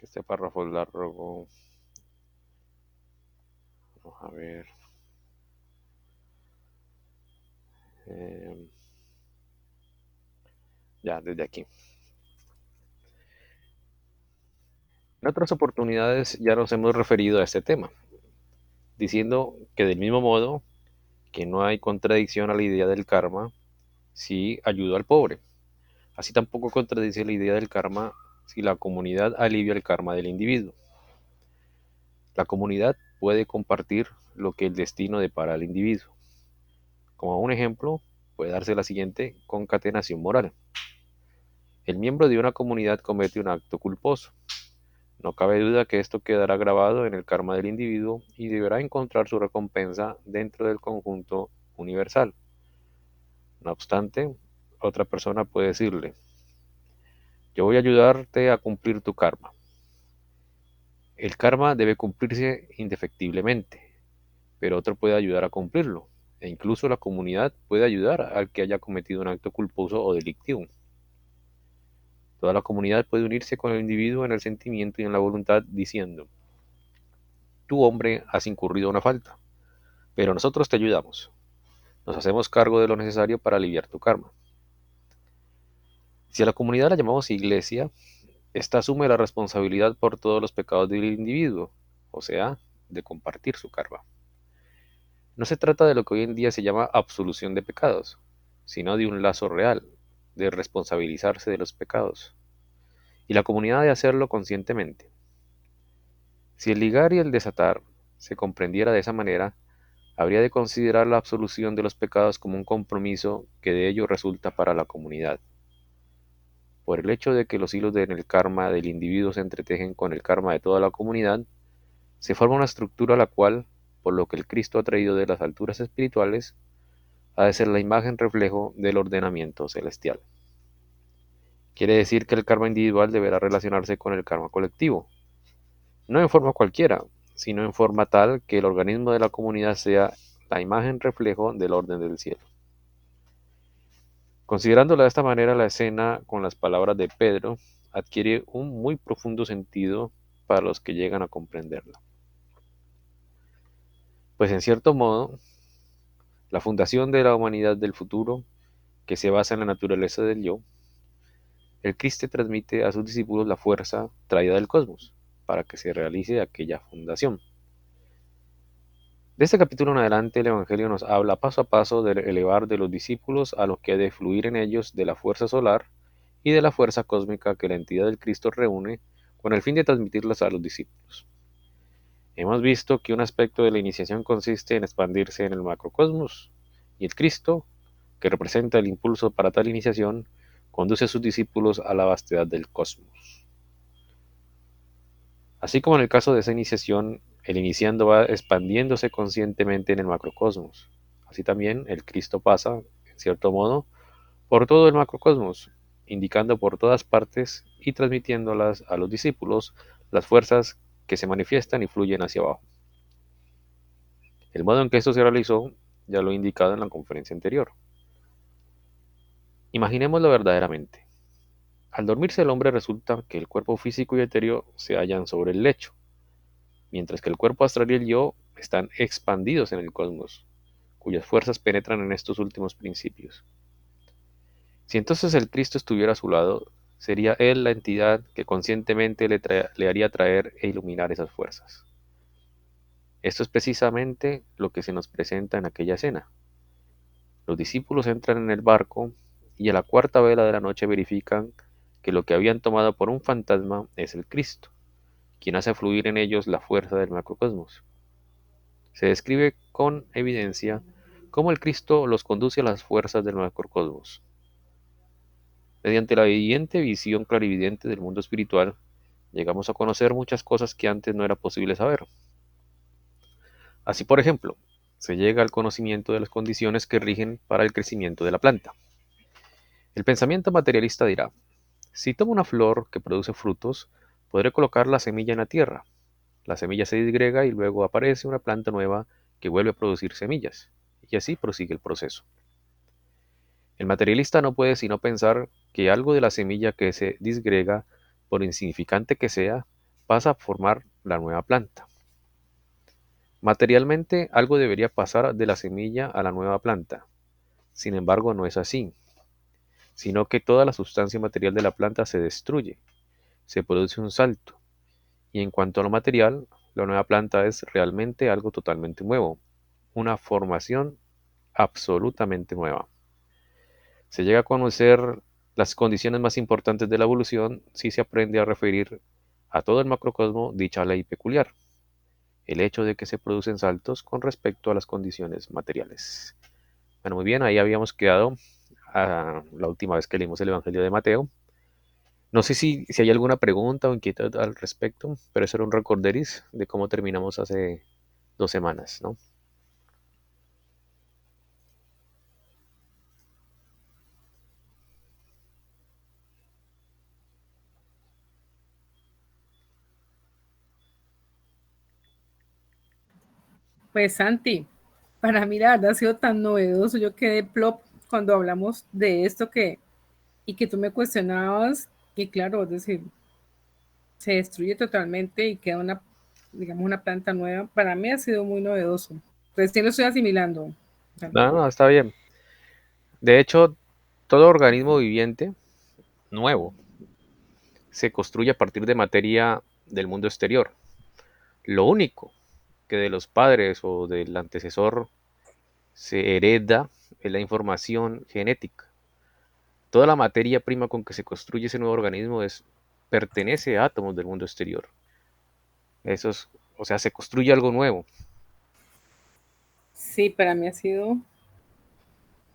que este párrafo es largo. Vamos a ver. eh, ya, desde aquí. En otras oportunidades ya nos hemos referido a este tema, diciendo que del mismo modo que no hay contradicción a la idea del karma si ayuda al pobre. Así tampoco contradice la idea del karma si la comunidad alivia el karma del individuo. La comunidad puede compartir lo que el destino depara al individuo. Como un ejemplo, puede darse la siguiente concatenación moral. El miembro de una comunidad comete un acto culposo. No cabe duda que esto quedará grabado en el karma del individuo y deberá encontrar su recompensa dentro del conjunto universal. No obstante, otra persona puede decirle, yo voy a ayudarte a cumplir tu karma. El karma debe cumplirse indefectiblemente, pero otro puede ayudar a cumplirlo, e incluso la comunidad puede ayudar al que haya cometido un acto culposo o delictivo. Toda la comunidad puede unirse con el individuo en el sentimiento y en la voluntad diciendo, tú hombre has incurrido una falta, pero nosotros te ayudamos. Nos hacemos cargo de lo necesario para aliviar tu karma. Si a la comunidad la llamamos iglesia, ésta asume la responsabilidad por todos los pecados del individuo, o sea, de compartir su karma. No se trata de lo que hoy en día se llama absolución de pecados, sino de un lazo real, de responsabilizarse de los pecados, y la comunidad de hacerlo conscientemente. Si el ligar y el desatar se comprendiera de esa manera, habría de considerar la absolución de los pecados como un compromiso que de ello resulta para la comunidad. Por el hecho de que los hilos en el karma del individuo se entretejen con el karma de toda la comunidad, se forma una estructura la cual, por lo que el Cristo ha traído de las alturas espirituales, ha de ser la imagen reflejo del ordenamiento celestial. Quiere decir que el karma individual deberá relacionarse con el karma colectivo, no en forma cualquiera, sino en forma tal que el organismo de la comunidad sea la imagen reflejo del orden del cielo. Considerándola de esta manera, la escena con las palabras de Pedro adquiere un muy profundo sentido para los que llegan a comprenderla. Pues en cierto modo, la fundación de la humanidad del futuro, que se basa en la naturaleza del yo, el Cristo transmite a sus discípulos la fuerza traída del cosmos para que se realice aquella fundación. De este capítulo en adelante el Evangelio nos habla paso a paso del elevar de los discípulos a lo que ha de fluir en ellos de la fuerza solar y de la fuerza cósmica que la entidad del Cristo reúne con el fin de transmitirlas a los discípulos. Hemos visto que un aspecto de la iniciación consiste en expandirse en el macrocosmos y el Cristo, que representa el impulso para tal iniciación, conduce a sus discípulos a la vastedad del cosmos. Así como en el caso de esa iniciación, el iniciando va expandiéndose conscientemente en el macrocosmos. Así también el Cristo pasa, en cierto modo, por todo el macrocosmos, indicando por todas partes y transmitiéndolas a los discípulos las fuerzas que se manifiestan y fluyen hacia abajo. El modo en que esto se realizó ya lo he indicado en la conferencia anterior. Imaginémoslo verdaderamente. Al dormirse el hombre resulta que el cuerpo físico y etéreo se hallan sobre el lecho, mientras que el cuerpo astral y el yo están expandidos en el cosmos, cuyas fuerzas penetran en estos últimos principios. Si entonces el Cristo estuviera a su lado, sería Él la entidad que conscientemente le haría traer e iluminar esas fuerzas. Esto es precisamente lo que se nos presenta en aquella escena. Los discípulos entran en el barco y a la cuarta vela de la noche verifican que lo que habían tomado por un fantasma es el Cristo, quien hace fluir en ellos la fuerza del macrocosmos. Se describe con evidencia cómo el Cristo los conduce a las fuerzas del macrocosmos. Mediante la evidente visión clarividente del mundo espiritual, llegamos a conocer muchas cosas que antes no era posible saber. Así, por ejemplo, se llega al conocimiento de las condiciones que rigen para el crecimiento de la planta. El pensamiento materialista dirá, si tomo una flor que produce frutos, podré colocar la semilla en la tierra. La semilla se disgrega y luego aparece una planta nueva que vuelve a producir semillas, y así prosigue el proceso. El materialista no puede sino pensar que algo de la semilla que se disgrega, por insignificante que sea, pasa a formar la nueva planta. Materialmente, algo debería pasar de la semilla a la nueva planta. Sin embargo, no es así, sino que toda la sustancia material de la planta se destruye, se produce un salto. Y en cuanto a lo material, la nueva planta es realmente algo totalmente nuevo, una formación absolutamente nueva. Se llega a conocer las condiciones más importantes de la evolución si se aprende a referir a todo el macrocosmo dicha ley peculiar, el hecho de que se producen saltos con respecto a las condiciones materiales. Bueno, muy bien, ahí habíamos quedado la última vez que leímos el Evangelio de Mateo. No sé si hay alguna pregunta o inquietud al respecto, pero eso era un recorderis de cómo terminamos hace 2 semanas, ¿no? Pues Santi, para mí la verdad ha sido tan novedoso, yo quedé plop cuando hablamos de esto y que tú me cuestionabas y claro, es decir, se destruye totalmente y queda una, digamos, una planta nueva. Para mí ha sido muy novedoso. Recién lo estoy asimilando, No, Santi. no, está bien. De hecho, todo organismo viviente nuevo se construye a partir de materia del mundo exterior. Lo único que de los padres o del antecesor se hereda es la información genética. Toda la materia prima con que se construye ese nuevo organismo pertenece a átomos del mundo exterior. Eso es, o sea, se construye algo nuevo. Sí, para mí ha sido,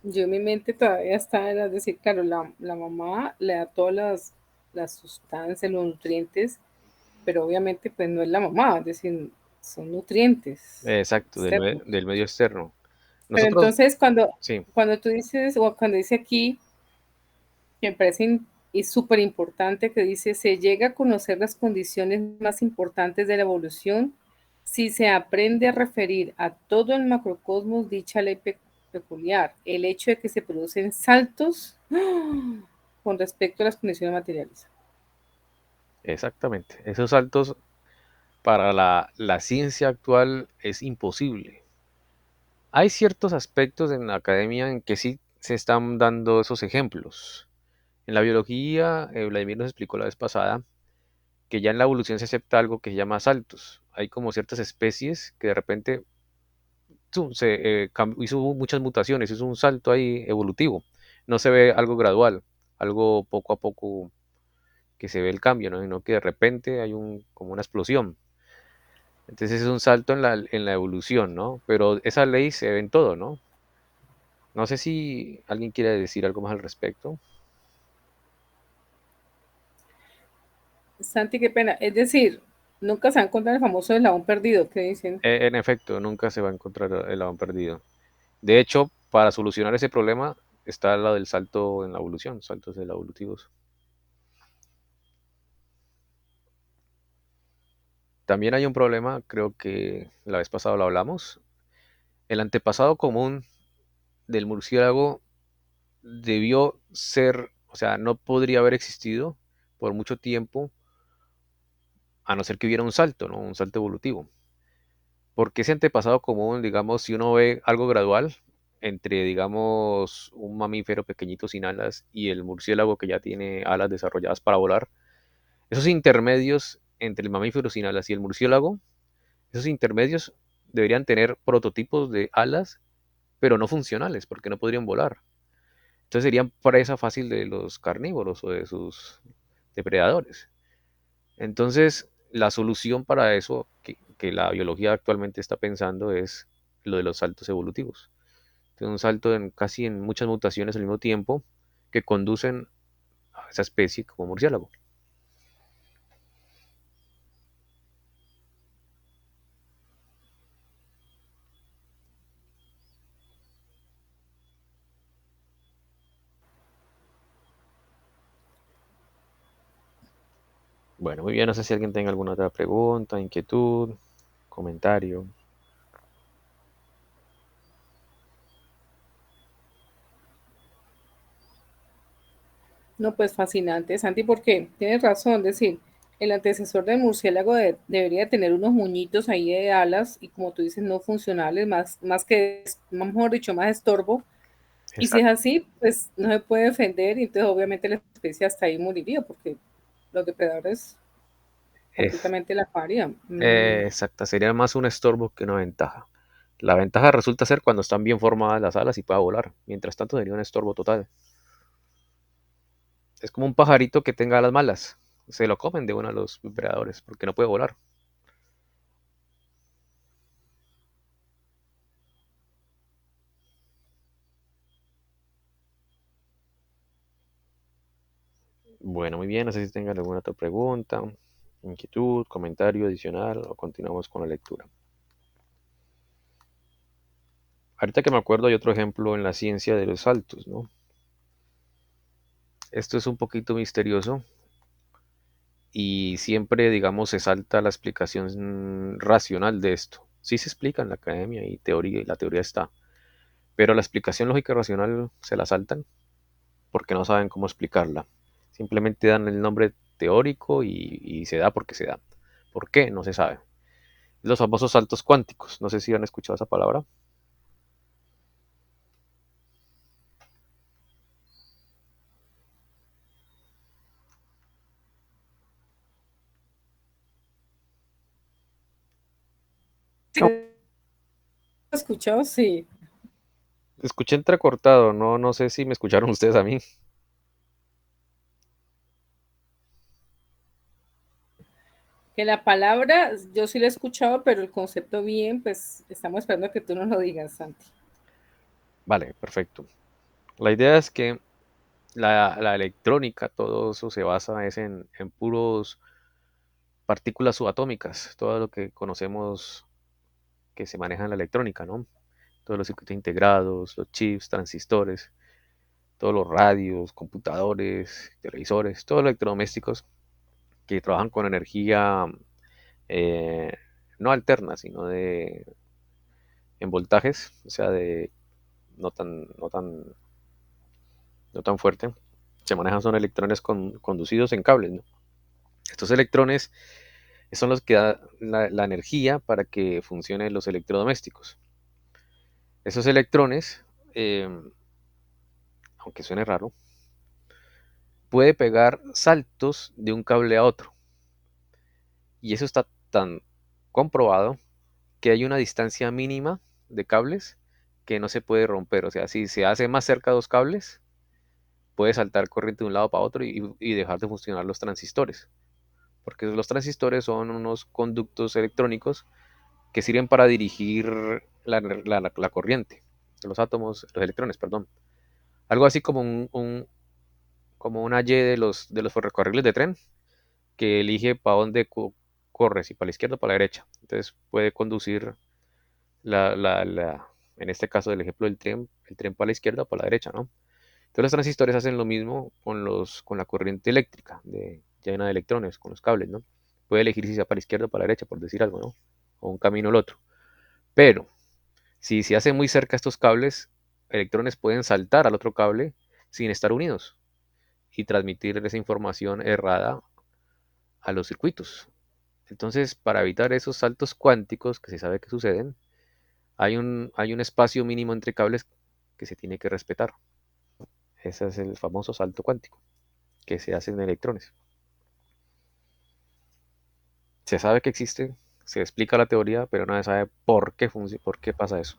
yo en mi mente todavía está, es decir, claro, la mamá le da todas las sustancias, los nutrientes, pero obviamente pues no es la mamá, es decir, son nutrientes Exacto, externos. del medio externo. Pero Nosotros, entonces sí, cuando tú dices, o cuando dice aquí, que me parece y súper importante que dice, se llega a conocer las condiciones más importantes de la evolución si se aprende a referir a todo el macrocosmos dicha ley peculiar, el hecho de que se producen saltos con respecto a las condiciones materiales. exactamente. Esos saltos para la ciencia actual es imposible. Hay ciertos aspectos en la academia en que sí se están dando esos ejemplos. En la biología, Vladimir nos explicó la vez pasada que ya en la evolución se acepta algo que se llama saltos. Hay como ciertas especies que de repente hizo muchas mutaciones, hizo un salto ahí evolutivo. No se ve algo gradual, algo poco a poco que se ve el cambio, ¿no? Sino que de repente hay como una explosión. Entonces es un salto en la evolución, ¿no? Pero esa ley se ve en todo, ¿no? No sé si alguien quiere decir algo más al respecto. Santi, qué pena. Es decir, nunca se han encontrado el famoso eslabón perdido que dicen. En efecto, nunca se va a encontrar el león perdido. De hecho, para solucionar ese problema está la del salto en la evolución, saltos de la evolutivos. También hay un problema, creo que la vez pasada lo hablamos. El antepasado común del murciélago debió ser, o sea, no podría haber existido por mucho tiempo, a no ser que hubiera un salto, ¿no? Un salto evolutivo. Porque ese antepasado común, digamos, si uno ve algo gradual entre, digamos, un mamífero pequeñito sin alas y el murciélago que ya tiene alas desarrolladas para volar, esos intermedios entre el mamífero sin alas y el murciélago, esos intermedios deberían tener prototipos de alas, pero no funcionales, porque no podrían volar. Entonces serían presa fácil de los carnívoros o de sus depredadores. Entonces, la solución para eso que la biología actualmente está pensando es lo de los saltos evolutivos. Entonces, un salto casi en muchas mutaciones al mismo tiempo que conducen a esa especie como murciélago. Bueno, muy bien, no sé si alguien tenga alguna otra pregunta, inquietud, comentario. No, pues fascinante, Santi, porque tienes razón, es decir, El antecesor del murciélago debería tener unos muñitos ahí de alas y como tú dices, no funcionales, más que, mejor dicho, más estorbo. Y si es Exacto. así, pues no se puede defender y entonces obviamente la especie hasta ahí moriría porque los depredadores Es, completamente la parían. exacta, sería más un estorbo que una ventaja. La ventaja resulta ser cuando están bien formadas las alas y pueda volar. Mientras tanto sería un estorbo total. Es como un pajarito que tenga alas malas. Se lo comen de uno de los depredadores porque no puede volar. Bueno, muy bien. No sé si tengan alguna otra pregunta, inquietud, comentario adicional o continuamos con la lectura. Ahorita que me acuerdo hay otro ejemplo en la ciencia de los saltos, ¿no? Esto es un poquito misterioso y siempre, digamos, se salta la explicación racional de esto. Sí se explica en la academia y teoría, y la teoría está, pero la explicación lógica y racional se la saltan porque no saben cómo explicarla. Simplemente dan el nombre teórico y se da porque se da. ¿Por qué? No se sabe. Los famosos saltos cuánticos. No sé si han escuchado esa palabra. ¿Sí lo he escuchado? Sí. Escuché entrecortado, no sé si me escucharon ustedes a mí. Que la palabra, yo sí la he escuchado, pero el concepto bien, pues estamos esperando a que tú nos lo digas, Santi. Vale, perfecto. La idea es que la electrónica, todo eso se basa es en puros partículas subatómicas, todo lo que conocemos que se maneja en la electrónica, ¿no? Todos los circuitos integrados, los chips, transistores, todos los radios, computadores, televisores, todos los electrodomésticos que trabajan con energía eh, no alterna, sino en voltajes, o sea, de no tan fuerte, se manejan son electrones conducidos en cables, ¿no? Estos electrones son los que dan la energía para que funcionen los electrodomésticos. Esos electrones, eh, aunque suene raro, puede pegar saltos de un cable a otro. Y eso está tan comprobado que hay una distancia mínima de cables que no se puede romper. O sea, si se hace más cerca dos cables, puede saltar corriente de un lado para otro y dejar de funcionar los transistores. Porque los transistores son unos conductos electrónicos que sirven para dirigir la corriente de los átomos, los electrones, perdón. Algo así como como una Y de los ferrocarriles de tren que elige para dónde corre, si para la izquierda o para la derecha. Entonces puede conducir en este caso del ejemplo del tren, el tren para la izquierda o para la derecha, ¿no? Entonces los transistores hacen lo mismo con la corriente eléctrica llena de electrones, con los cables, ¿no? Puede elegir si sea para la izquierda o para la derecha, por decir algo, ¿no? O un camino o el otro. Pero si se hace muy cerca estos cables, electrones pueden saltar al otro cable sin estar unidos y transmitir esa información errada a los circuitos. Entonces, para evitar esos saltos cuánticos que se sabe que suceden, hay un espacio mínimo entre cables que se tiene que respetar. Ese es el famoso salto cuántico que se hace en electrones. Se sabe que existe, se explica la teoría, pero nadie sabe por qué pasa eso.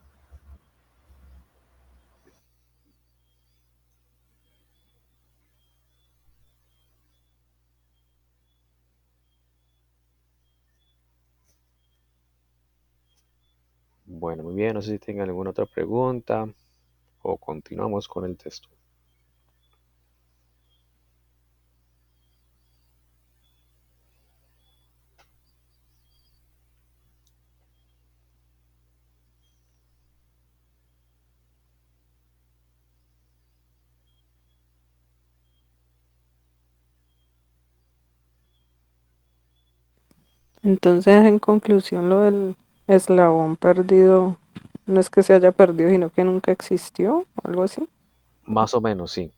Bueno, muy bien, no sé si tengan alguna otra pregunta o continuamos con el texto. Entonces, en conclusión, lo del eslabón perdido no es que se haya perdido, sino que nunca existió, o algo así. Más o menos, sí.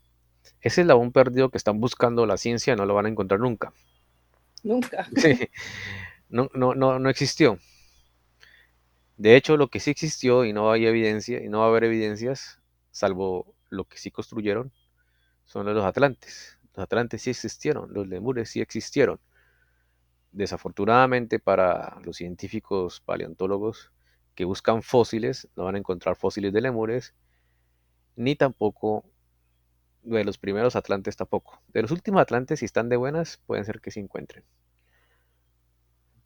Ese eslabón perdido que están buscando la ciencia no lo van a encontrar nunca. Nunca. No existió. De hecho, lo que sí existió y no hay evidencia y no va a haber evidencias, salvo lo que sí construyeron, son los atlantes. Los atlantes sí existieron, los lemures sí existieron. Desafortunadamente para los científicos paleontólogos que buscan fósiles, no van a encontrar fósiles de lemures, ni tampoco de los primeros atlantes tampoco. De los últimos atlantes, si están de buenas, pueden ser que se encuentren.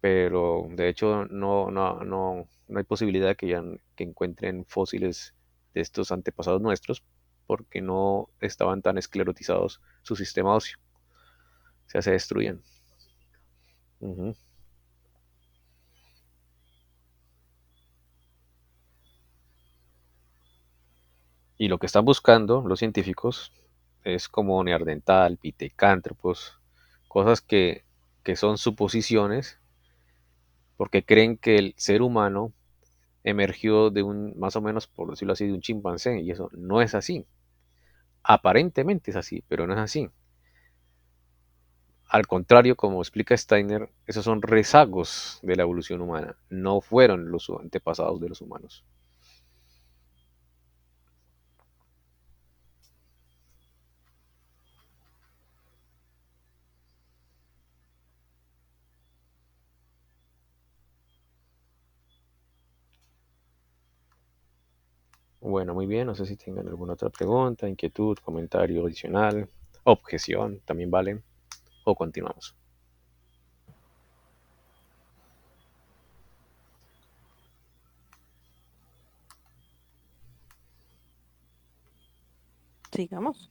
Pero de hecho no hay posibilidad de que encuentren fósiles de estos antepasados nuestros porque no estaban tan esclerotizados su sistema óseo. O sea, se destruían. Ujú. Y lo que están buscando los científicos es como neandertal, pitecántropos, cosas que son suposiciones porque creen que el ser humano emergió de un, más o menos, por decirlo así, de un chimpancé, y eso no es así. Aparentemente es así, pero no es así. Al contrario, como explica Steiner, esos son rezagos de la evolución humana, no fueron los antepasados de los humanos. Bueno, muy bien, no sé si tengan alguna otra pregunta, inquietud, comentario adicional, objeción, también vale, o continuamos. Sigamos.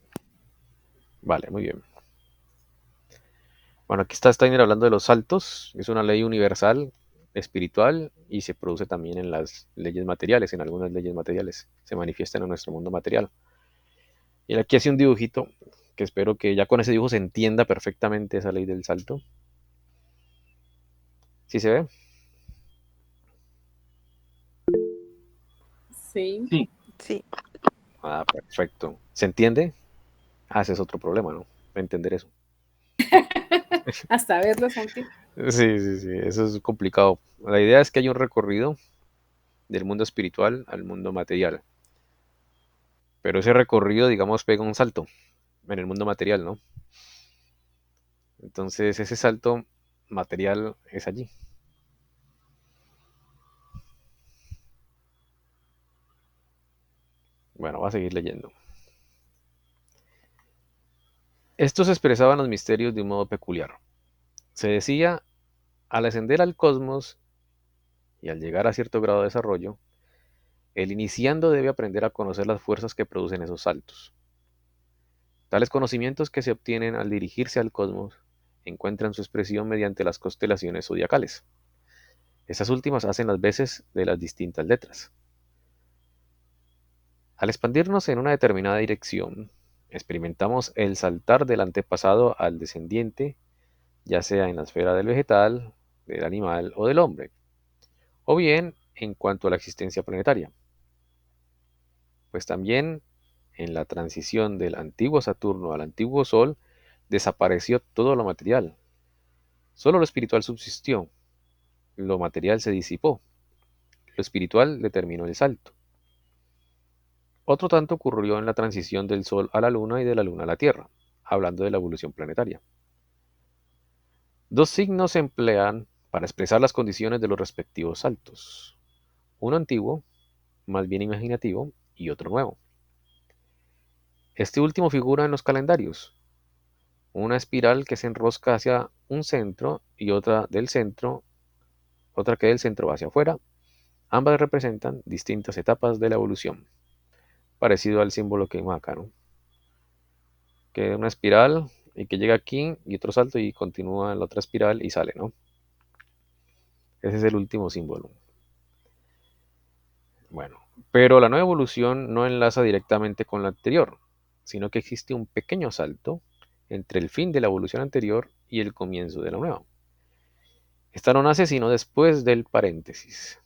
Vale, muy bien. Bueno, aquí está Steiner hablando de los saltos. Es una ley universal, espiritual, y se produce también en las leyes materiales, en algunas leyes materiales. Se manifiestan en nuestro mundo material. Y aquí hace un dibujito, que espero que ya con ese dibujo se entienda perfectamente esa ley del salto. ¿Sí se ve? Sí. Sí. Ah, perfecto. ¿Se entiende? Ah, ese es otro problema, ¿no? Entender eso. Hasta verlo, Santi. Sí, eso es complicado. La idea es que hay un recorrido del mundo espiritual al mundo material. Pero ese recorrido, digamos, pega un salto en el mundo material, ¿no? Entonces ese salto material es allí. Bueno, va a seguir leyendo. Estos expresaban los misterios de un modo peculiar. Se decía, al ascender al cosmos y al llegar a cierto grado de desarrollo, el iniciando debe aprender a conocer las fuerzas que producen esos saltos. Tales conocimientos que se obtienen al dirigirse al cosmos encuentran su expresión mediante las constelaciones zodiacales. Estas últimas hacen las veces de las distintas letras. Al expandirnos en una determinada dirección, experimentamos el saltar del antepasado al descendiente, ya sea en la esfera del vegetal, del animal o del hombre, o bien en cuanto a la existencia planetaria. Pues también en la transición del antiguo Saturno al antiguo Sol desapareció todo lo material. Solo lo espiritual subsistió, lo material se disipó, lo espiritual determinó el salto. Otro tanto ocurrió en la transición del Sol a la Luna y de la Luna a la Tierra, hablando de la evolución planetaria. Dos signos se emplean para expresar las condiciones de los respectivos saltos. Uno antiguo, más bien imaginativo, y otro nuevo. Este último figura en los calendarios. Una espiral que se enrosca hacia un centro y otra del centro, otra que del centro va hacia afuera. Ambas representan distintas etapas de la evolución, parecido al símbolo que vimos acá, ¿no? Que una espiral y que llega aquí y otro salto y continúa en la otra espiral y sale, ¿no? Ese es el último símbolo. Bueno, pero la nueva evolución no enlaza directamente con la anterior, sino que existe un pequeño salto entre el fin de la evolución anterior y el comienzo de la nueva. Esta no nace sino después del paréntesis.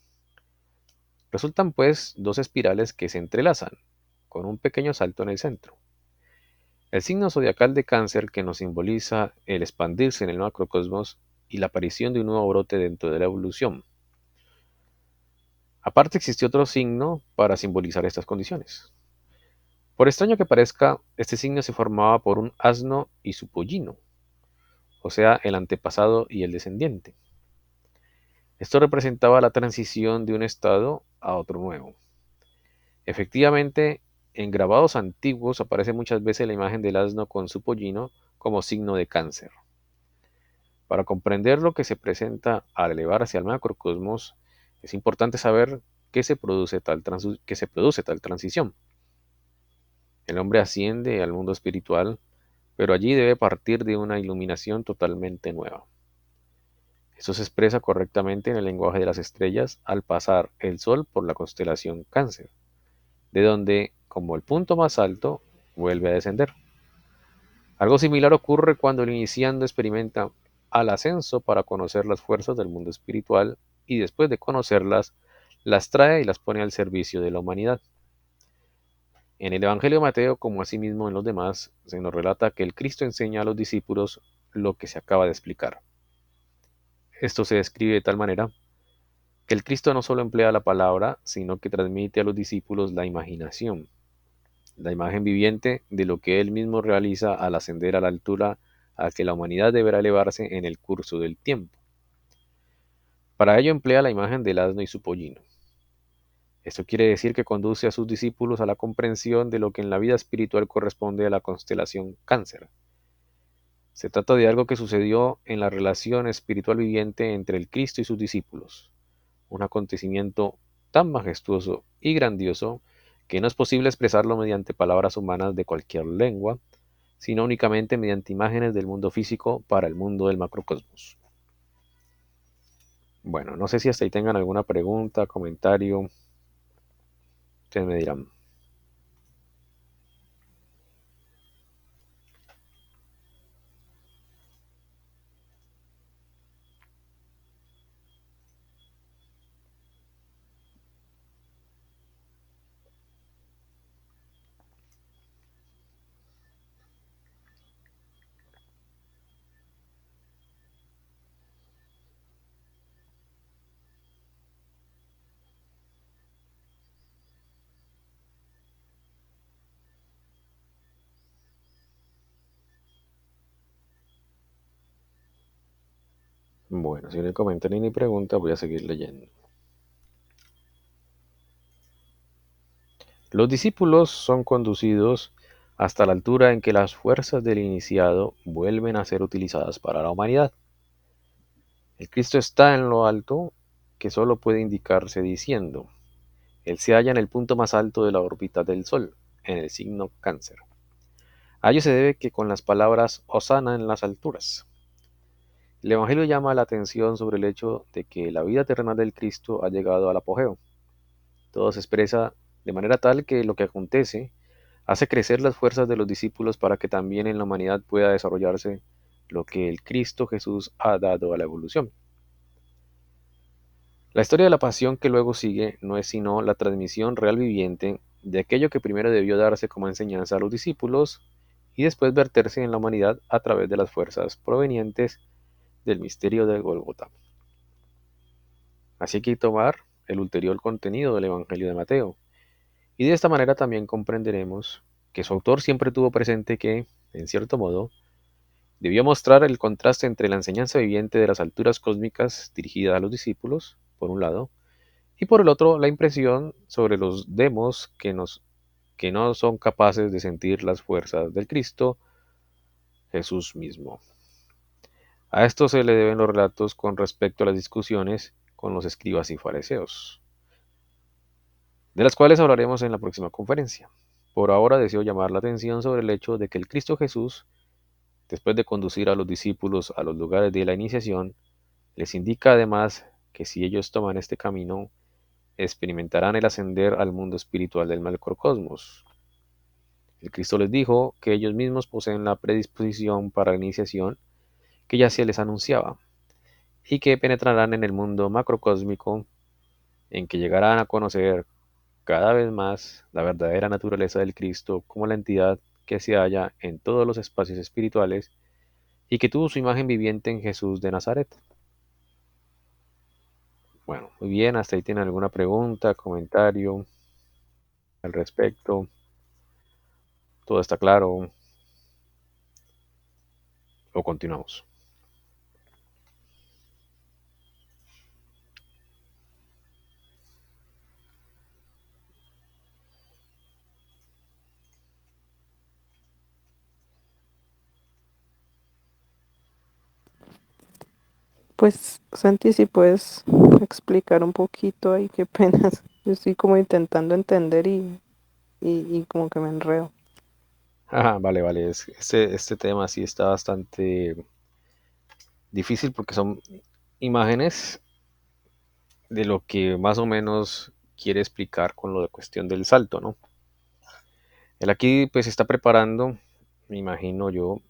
Resultan pues dos espirales que se entrelazan, con un pequeño salto en el centro. El signo zodiacal de Cáncer, que nos simboliza el expandirse en el macrocosmos, y la aparición de un nuevo brote dentro de la evolución. Aparte existió otro signo para simbolizar estas condiciones. Por extraño que parezca, este signo se formaba por un asno y su pollino, o sea, el antepasado y el descendiente. Esto representaba la transición de un estado a otro nuevo. Efectivamente, en grabados antiguos aparece muchas veces la imagen del asno con su pollino como signo de cáncer. Para comprender lo que se presenta al elevarse al macrocosmos, es importante saber que se produce tal transición. El hombre asciende al mundo espiritual, pero allí debe partir de una iluminación totalmente nueva. Esto se expresa correctamente en el lenguaje de las estrellas al pasar el Sol por la constelación Cáncer, de donde, como el punto más alto, vuelve a descender. Algo similar ocurre cuando el iniciando experimenta al ascenso para conocer las fuerzas del mundo espiritual y después de conocerlas, las trae y las pone al servicio de la humanidad. En el Evangelio de Mateo, como asimismo en los demás, se nos relata que el Cristo enseña a los discípulos lo que se acaba de explicar. Esto se describe de tal manera que el Cristo no solo emplea la palabra, sino que transmite a los discípulos la imaginación, la imagen viviente de lo que él mismo realiza al ascender a la altura a que la humanidad deberá elevarse en el curso del tiempo. Para ello emplea la imagen del asno y su pollino. Esto quiere decir que conduce a sus discípulos a la comprensión de lo que en la vida espiritual corresponde a la constelación Cáncer. Se trata de algo que sucedió en la relación espiritual viviente entre el Cristo y sus discípulos, un acontecimiento tan majestuoso y grandioso que no es posible expresarlo mediante palabras humanas de cualquier lengua, sino únicamente mediante imágenes del mundo físico para el mundo del macrocosmos. Bueno, no sé si hasta ahí tengan alguna pregunta, comentario. Ustedes me dirán. Bueno, si no hay comentario ni pregunta, voy a seguir leyendo. Los discípulos son conducidos hasta la altura en que las fuerzas del iniciado vuelven a ser utilizadas para la humanidad. El Cristo está en lo alto, que solo puede indicarse diciendo: Él se halla en el punto más alto de la órbita del Sol, en el signo Cáncer. A ello se debe que con las palabras Hosana en las alturas. El Evangelio llama la atención sobre el hecho de que la vida terrenal del Cristo ha llegado al apogeo. Todo se expresa de manera tal que lo que acontece hace crecer las fuerzas de los discípulos para que también en la humanidad pueda desarrollarse lo que el Cristo Jesús ha dado a la evolución. La historia de la pasión que luego sigue no es sino la transmisión real viviente de aquello que primero debió darse como enseñanza a los discípulos y después verterse en la humanidad a través de las fuerzas provenientes del misterio del Gólgota. Así que hay que tomar el ulterior contenido del Evangelio de Mateo, y de esta manera también comprenderemos que su autor siempre tuvo presente que, en cierto modo, debió mostrar el contraste entre la enseñanza viviente de las alturas cósmicas dirigida a los discípulos, por un lado, y por el otro la impresión sobre los demos que no son capaces de sentir las fuerzas del Cristo Jesús mismo. A esto se le deben los relatos con respecto a las discusiones con los escribas y fariseos, de las cuales hablaremos en la próxima conferencia. Por ahora deseo llamar la atención sobre el hecho de que el Cristo Jesús, después de conducir a los discípulos a los lugares de la iniciación, les indica además que si ellos toman este camino, experimentarán el ascender al mundo espiritual del macrocosmos. El Cristo les dijo que ellos mismos poseen la predisposición para la iniciación que ya se les anunciaba, y que penetrarán en el mundo macrocósmico, en que llegarán a conocer cada vez más la verdadera naturaleza del Cristo como la entidad que se halla en todos los espacios espirituales y que tuvo su imagen viviente en Jesús de Nazaret. Bueno, muy bien, hasta ahí tienen alguna pregunta, comentario al respecto. ¿Todo está claro? ¿O continuamos? Pues, Santi, si puedes explicar un poquito ahí, qué penas. Yo estoy como intentando entender y como que me enredo. Ajá, vale, vale. Este tema sí está bastante difícil porque son imágenes de lo que más o menos quiere explicar con lo de cuestión del salto, ¿no? Él aquí pues está preparando, me imagino yo,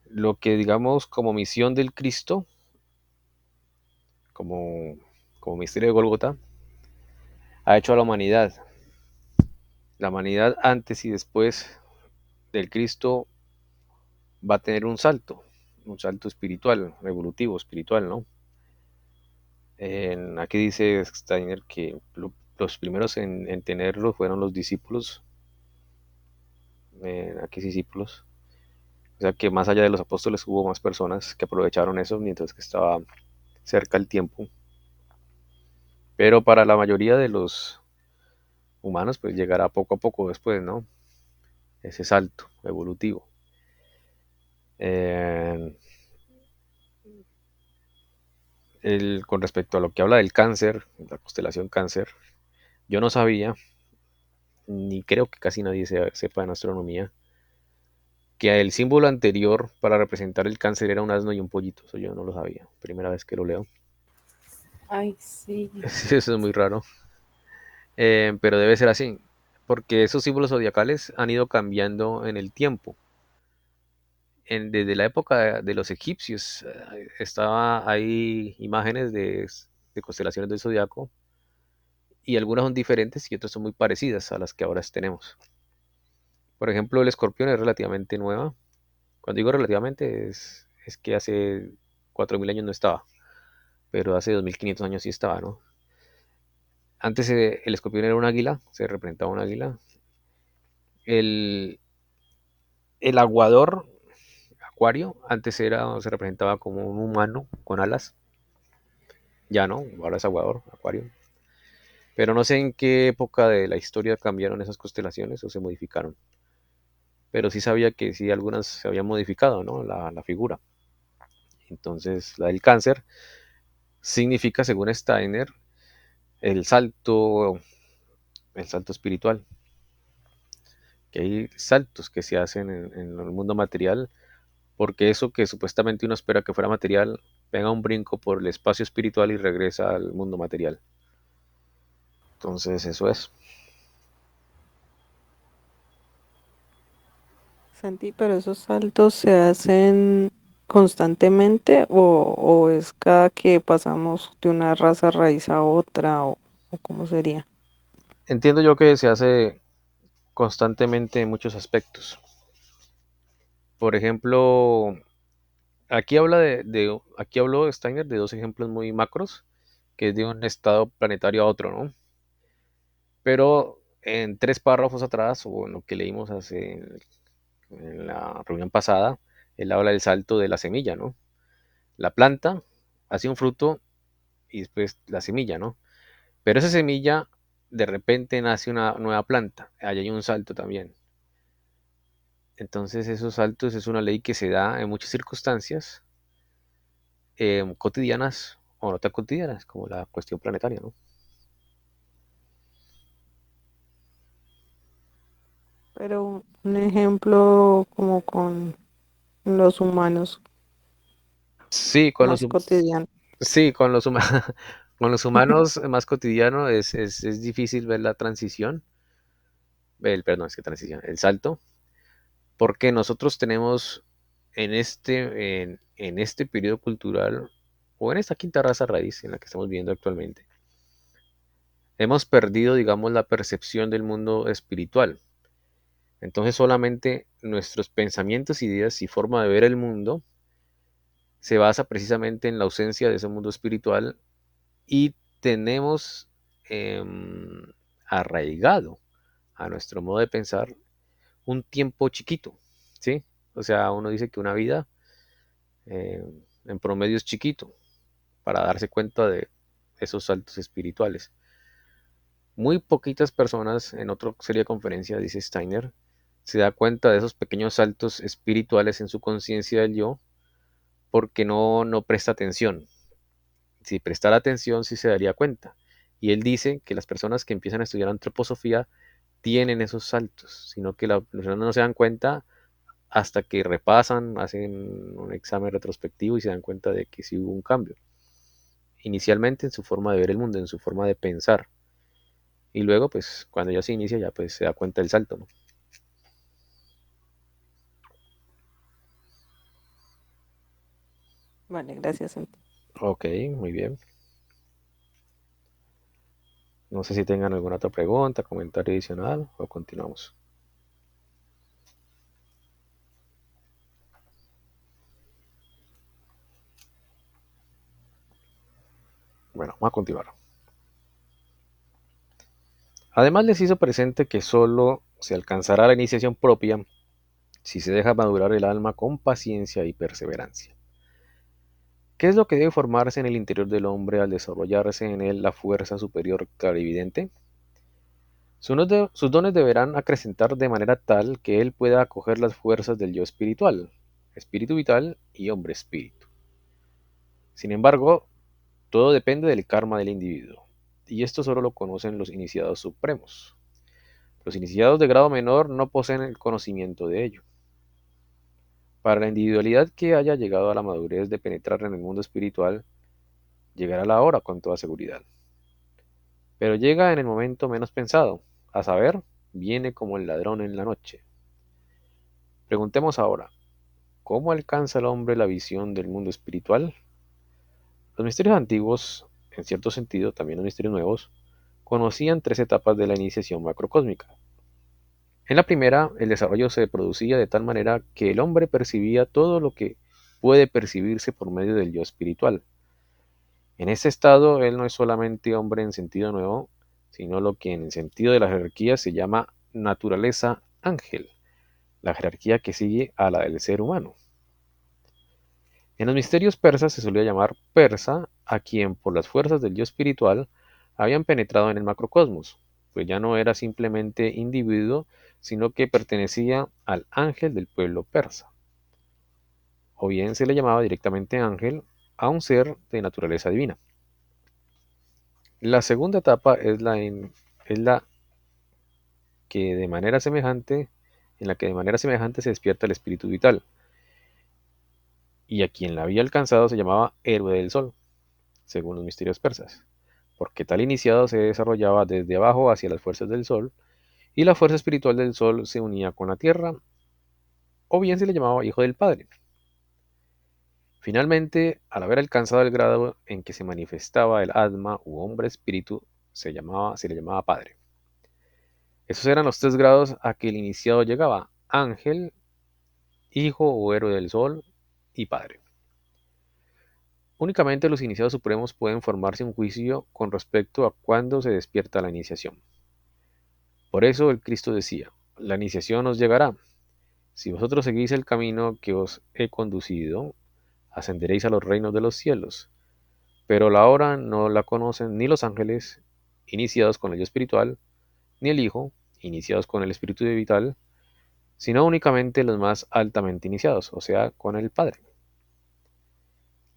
lo que digamos como misión del Cristo, como, como misterio de Golgota, ha hecho a la humanidad. La humanidad antes y después del Cristo va a tener un salto espiritual, evolutivo, espiritual, ¿no? Aquí dice Steiner que los primeros en tenerlo fueron los discípulos, aquí discípulos, o sea que más allá de los apóstoles hubo más personas que aprovecharon eso mientras que estaba cerca el tiempo, pero para la mayoría de los humanos pues llegará poco a poco después, ¿no? Ese salto evolutivo. Eh, con respecto a lo que habla del cáncer, la constelación cáncer, yo no sabía, ni creo que casi nadie sepa en astronomía, que el símbolo anterior para representar el cáncer era un asno y un pollito. Eso yo no lo sabía. Primera vez que lo leo. Ay, sí. Eso es muy raro. Pero debe ser así. Porque esos símbolos zodiacales han ido cambiando en el tiempo. Desde la época de los egipcios hay imágenes de constelaciones del zodiaco y algunas son diferentes y otras son muy parecidas a las que ahora tenemos. Por ejemplo, el escorpión es relativamente nueva. Cuando digo relativamente es que hace 4000 años no estaba, pero hace 2500 años sí estaba, ¿no? Antes el escorpión era un águila, se representaba un águila. El, el aguador, acuario, antes se representaba como un humano con alas. Ya no, ahora es aguador, acuario. Pero no sé en qué época de la historia cambiaron esas constelaciones o se modificaron. Pero sí sabía que sí algunas se habían modificado, ¿no? La figura. Entonces, la del cáncer significa, según Steiner, el salto, el salto espiritual. Que hay saltos que se hacen en el mundo material, porque eso que supuestamente uno espera que fuera material, pega un brinco por el espacio espiritual y regresa al mundo material. Entonces, eso es. Santi, pero esos saltos se hacen constantemente o es cada que pasamos de una raza raíz a otra o cómo sería. Entiendo yo que se hace constantemente en muchos aspectos. Por ejemplo, aquí habló Steiner de dos ejemplos muy macros, que es de un estado planetario a otro, ¿no? Pero en 3 párrafos atrás, o en lo que leímos en la reunión pasada, él habla del salto de la semilla, ¿no? La planta hace un fruto y después la semilla, ¿no? Pero esa semilla de repente nace una nueva planta, ahí hay un salto también. Entonces esos saltos es una ley que se da en muchas circunstancias cotidianas o no tan cotidianas, como la cuestión planetaria, ¿no? Pero un ejemplo como con los humanos Sí, más cotidiano. sí, con los humanos más cotidiano es difícil ver la transición, perdón, es que transición, el salto, porque nosotros tenemos en este periodo cultural o en esta quinta raza raíz en la que estamos viviendo actualmente, hemos perdido, digamos, la percepción del mundo espiritual. Entonces solamente nuestros pensamientos, ideas y forma de ver el mundo se basa precisamente en la ausencia de ese mundo espiritual y tenemos arraigado a nuestro modo de pensar un tiempo chiquito, ¿sí? O sea, uno dice que una vida eh, en promedio es chiquito para darse cuenta de esos saltos espirituales. Muy poquitas personas, en otra serie de conferencia, dice Steiner, se da cuenta de esos pequeños saltos espirituales en su conciencia del yo porque no presta atención. Si prestara atención, sí se daría cuenta. Y él dice que las personas que empiezan a estudiar antroposofía tienen esos saltos, sino que las personas no se dan cuenta hasta que repasan, hacen un examen retrospectivo y se dan cuenta de que sí hubo un cambio. Inicialmente en su forma de ver el mundo, en su forma de pensar. Y luego, pues, cuando ya se inicia, ya pues se da cuenta del salto, ¿no? Vale, gracias. Ok, muy bien. No sé si tengan alguna otra pregunta, comentario adicional o continuamos. Bueno, vamos a continuar. Además les hizo presente que solo se alcanzará la iniciación propia si se deja madurar el alma con paciencia y perseverancia. ¿Qué es lo que debe formarse en el interior del hombre al desarrollarse en él la fuerza superior clarividente? Sus dones deberán acrecentar de manera tal que él pueda acoger las fuerzas del yo espiritual, espíritu vital y hombre espíritu. Sin embargo, todo depende del karma del individuo, y esto solo lo conocen los iniciados supremos. Los iniciados de grado menor no poseen el conocimiento de ello. Para la individualidad que haya llegado a la madurez de penetrar en el mundo espiritual, llegará la hora con toda seguridad. Pero llega en el momento menos pensado, a saber, viene como el ladrón en la noche. Preguntemos ahora, ¿cómo alcanza el hombre la visión del mundo espiritual? Los misterios antiguos, en cierto sentido, también los misterios nuevos, conocían tres etapas de la iniciación macrocósmica. En la primera, el desarrollo se producía de tal manera que el hombre percibía todo lo que puede percibirse por medio del yo espiritual. En este estado, él no es solamente hombre en sentido nuevo, sino lo que en el sentido de la jerarquía se llama naturaleza ángel, la jerarquía que sigue a la del ser humano. En los misterios persas se solía llamar persa a quien por las fuerzas del yo espiritual habían penetrado en el macrocosmos, pues ya no era simplemente individuo, sino que pertenecía al ángel del pueblo persa. O bien se le llamaba directamente ángel a un ser de naturaleza divina. La segunda etapa es la que de manera semejante, en la que de manera semejante se despierta el espíritu vital, y a quien la había alcanzado se llamaba héroe del sol, según los misterios persas, porque tal iniciado se desarrollaba desde abajo hacia las fuerzas del sol, y la fuerza espiritual del sol se unía con la tierra, o bien se le llamaba hijo del Padre. Finalmente, al haber alcanzado el grado en que se manifestaba el Atma u hombre espíritu, se le llamaba Padre. Esos eran los tres grados a que el iniciado llegaba: ángel, hijo o héroe del sol y padre. Únicamente los iniciados supremos pueden formarse un juicio con respecto a cuándo se despierta la iniciación. Por eso el Cristo decía, la iniciación os llegará. Si vosotros seguís el camino que os he conducido, ascenderéis a los reinos de los cielos. Pero la hora no la conocen ni los ángeles, iniciados con el yo espiritual, ni el Hijo, iniciados con el espíritu vital, sino únicamente los más altamente iniciados, o sea, con el Padre.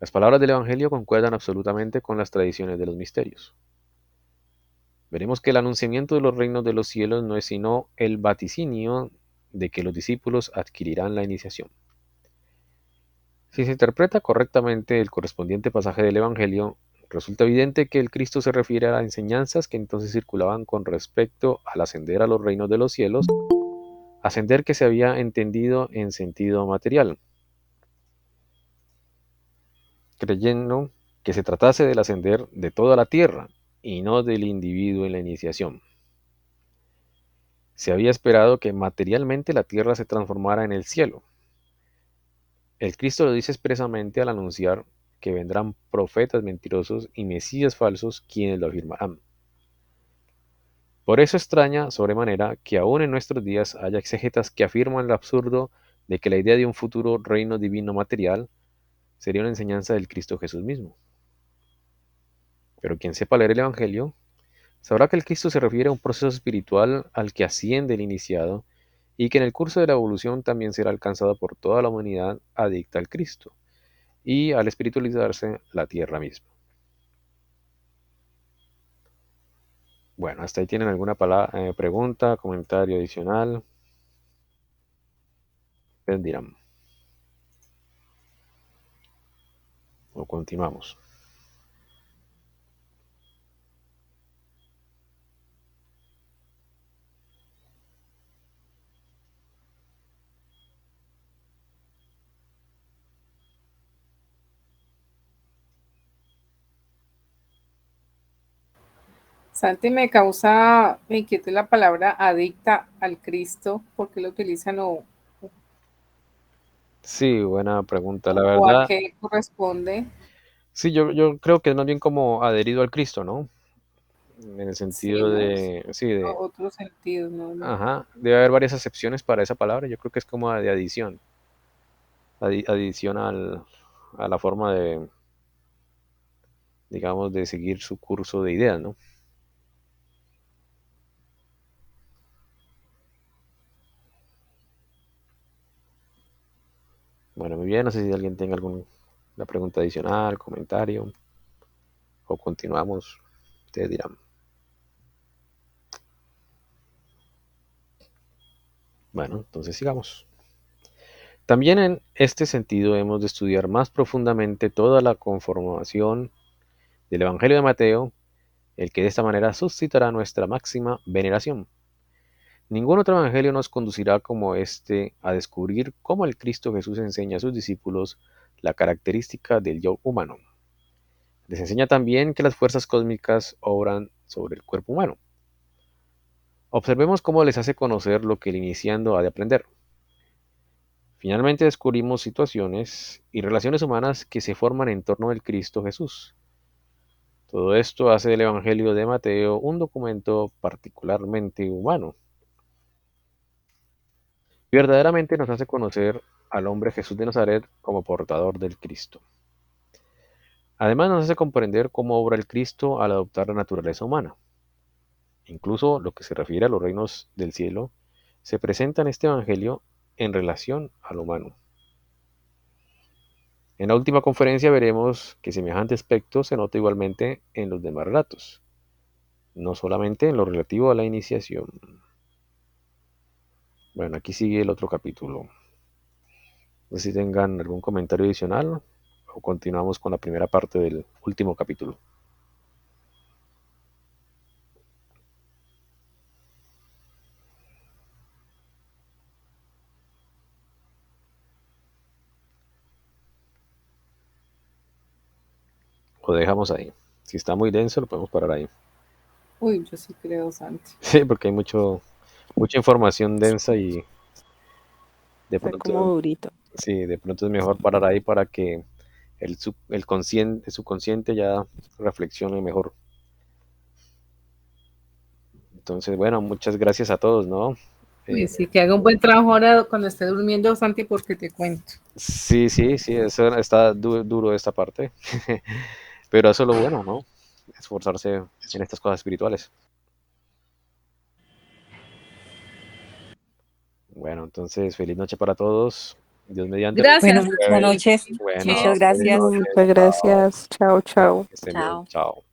Las palabras del Evangelio concuerdan absolutamente con las tradiciones de los misterios. Veremos que el anunciamiento de los reinos de los cielos no es sino el vaticinio de que los discípulos adquirirán la iniciación. Si se interpreta correctamente el correspondiente pasaje del Evangelio, resulta evidente que el Cristo se refiere a las enseñanzas que entonces circulaban con respecto al ascender a los reinos de los cielos, ascender que se había entendido en sentido material, creyendo que se tratase del ascender de toda la tierra y no del individuo en la iniciación. Se había esperado que materialmente la tierra se transformara en el cielo. El Cristo lo dice expresamente al anunciar que vendrán profetas mentirosos y mesías falsos quienes lo afirmarán. Por eso extraña sobremanera que aún en nuestros días haya exégetas que afirman el absurdo de que la idea de un futuro reino divino material sería una enseñanza del Cristo Jesús mismo. Pero quien sepa leer el Evangelio, sabrá que el Cristo se refiere a un proceso espiritual al que asciende el iniciado y que en el curso de la evolución también será alcanzado por toda la humanidad adicta al Cristo y al espiritualizarse la tierra misma. Bueno, hasta ahí tienen alguna pregunta, comentario adicional. Ustedes dirán. O continuamos. Santi, me causa inquietud la palabra adicta al Cristo, porque lo utilizan Sí, buena pregunta, la o a verdad. qué corresponde. Sí, yo creo que es más bien como adherido al Cristo, ¿no? En el Sí, sentido ¿no? de, sí, Otro sentido, ¿no? No. ajá, debe haber varias acepciones para esa palabra. Yo creo que es como de adición, adición a la forma de, digamos, de seguir su curso de ideas, ¿no? Bueno, muy bien, no sé si alguien tenga alguna pregunta adicional, comentario, o continuamos, ustedes dirán. Bueno, entonces sigamos. También en este sentido hemos de estudiar más profundamente toda la conformación del Evangelio de Mateo, el que de esta manera suscitará nuestra máxima veneración. Ningún otro evangelio nos conducirá como este a descubrir cómo el Cristo Jesús enseña a sus discípulos la característica del yo humano. Les enseña también que las fuerzas cósmicas obran sobre el cuerpo humano. Observemos cómo les hace conocer lo que el iniciando ha de aprender. Finalmente descubrimos situaciones y relaciones humanas que se forman en torno del Cristo Jesús. Todo esto hace del Evangelio de Mateo un documento particularmente humano. Verdaderamente nos hace conocer al hombre Jesús de Nazaret como portador del Cristo. Además nos hace comprender cómo obra el Cristo al adoptar la naturaleza humana. Incluso lo que se refiere a los reinos del cielo se presenta en este Evangelio en relación al humano. En la última conferencia veremos que semejante aspecto se nota igualmente en los demás relatos, no solamente en lo relativo a la iniciación. Bueno, aquí sigue el otro capítulo. No sé si tengan algún comentario adicional o continuamos con la primera parte del último capítulo. O dejamos ahí. Si está muy denso, lo podemos parar ahí. Uy, yo sí creo, Santi. Sí, porque hay mucha información densa y de Está como pronto, durito. sí, de pronto es mejor parar ahí para que el subconsciente ya reflexione mejor. Entonces, bueno, muchas gracias a todos, ¿no? Uy, sí, que haga un buen trabajo ahora cuando esté durmiendo, Santi, porque te cuento. Sí, eso está duro esta parte, pero eso es lo bueno, ¿no? Esforzarse en estas cosas espirituales. Bueno, entonces, feliz noche para todos. Dios mediante. Bueno, Gracias, buenas Santi. noches. Bueno, Muchas feliz gracias. noche. Muchas Chao. gracias. Chao, chao. Que estén bien. Chao. Chao.